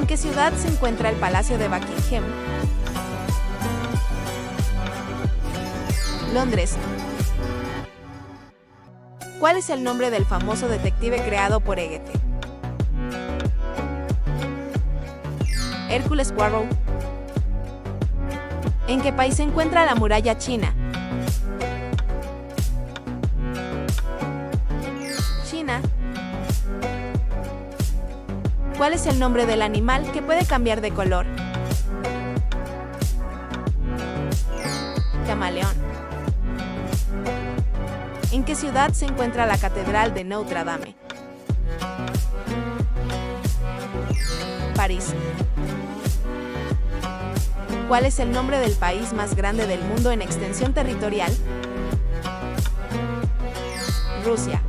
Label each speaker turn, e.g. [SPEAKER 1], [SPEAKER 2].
[SPEAKER 1] ¿En qué ciudad se encuentra el Palacio de Buckingham? Londres. ¿Cuál es el nombre del famoso detective creado por Agatha? Hércules Poirot. ¿En qué país se encuentra la muralla china? China. ¿Cuál es el nombre del animal que puede cambiar de color? Camaleón. ¿En qué ciudad se encuentra la Catedral de Notre Dame? París. ¿Cuál es el nombre del país más grande del mundo en extensión territorial? Rusia.